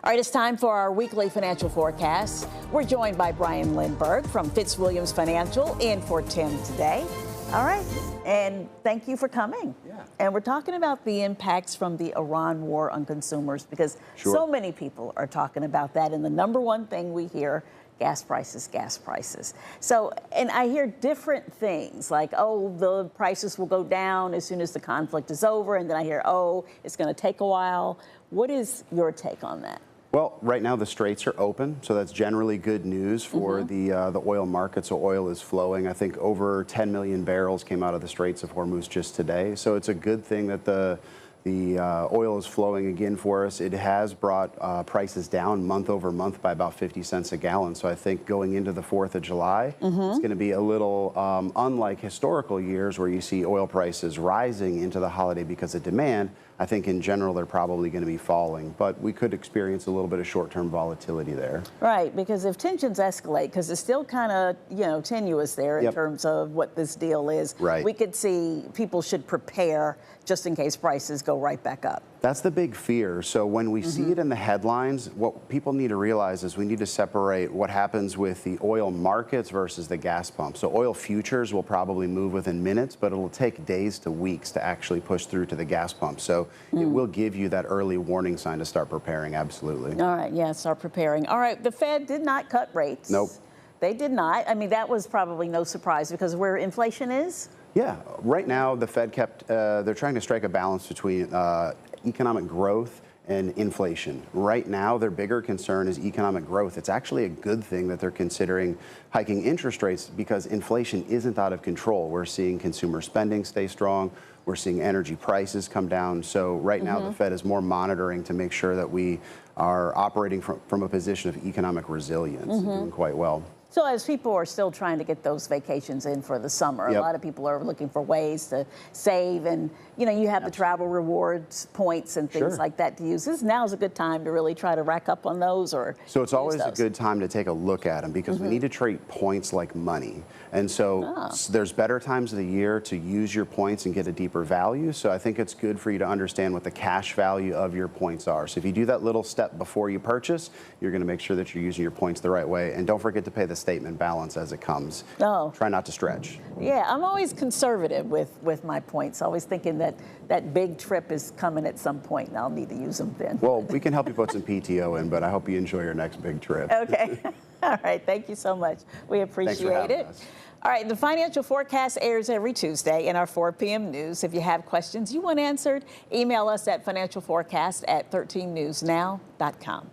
All right, it's time for our weekly financial forecast. We're joined by Brian Lindbergh from Fitzwilliams Financial in for Tim today. All right, and thank you for coming. Yeah. And we're talking about the impacts from the Iran war on consumers because so many people are talking about that. And the number one thing we hear, gas prices, gas prices. So, and I hear different things like, oh, the prices will go down as soon as the conflict is over. And then I hear, oh, it's going to take a while. What is your take on that? Well, right now the straits are open, so that's generally good news for the oil market. So oil is flowing. I think over 10 million barrels came out of the Straits of Hormuz just today. So it's a good thing that the oil is flowing again for us. It has brought prices down month over month by about 50 cents a gallon. So I think going into the 4th of July, it's going to be a little unlike historical years where you see oil prices rising into the holiday because of demand. I think in general they're probably going to be falling, but we could experience a little bit of short-term volatility there. Right, because if tensions escalate, because it's still kind of, tenuous there in terms of what this deal is, we could see people should prepare just in case prices go right back up. That's the big fear. So when we see it in the headlines, what people need to realize is we need to separate what happens with the oil markets versus the gas pump. So oil futures will probably move within minutes, but it'll take days to weeks to actually push through to the gas pump. So it will give you that early warning sign to start preparing, absolutely. All right, yeah, start preparing. All right, the Fed did not cut rates. Nope. They did not. I mean, that was probably no surprise because where inflation is? Yeah, right now the Fed they're trying to strike a balance between economic growth and inflation. Right now, their bigger concern is economic growth. It's actually a good thing that they're considering hiking interest rates because inflation isn't out of control. We're seeing consumer spending stay strong. We're seeing energy prices come down. So right now, the Fed is more monitoring to make sure that we are operating from a position of economic resilience and doing quite well. So as people are still trying to get those vacations in for the summer, a lot of people are looking for ways to save and, you have the travel rewards points and things like that to use. Now is a good time to really try to rack up on those or So it's always a good time to take a look at them because we need to treat points like money. And so there's better times of the year to use your points and get a deeper value. So I think it's good for you to understand what the cash value of your points are. So if you do that little step before you purchase, you're going to make sure that you're using your points the right way. And don't forget to pay the statement balance as it comes. Try not to stretch. Yeah, I'm always conservative with my points, always thinking that that big trip is coming at some point and I'll need to use them then. Well, we can help you put some PTO in, but I hope you enjoy your next big trip. Okay. All right. Thank you so much. We appreciate it. Us. All right. The financial forecast airs every Tuesday in our 4 p.m. news. If you have questions you want answered, email us at financialforecast@13newsnow.com.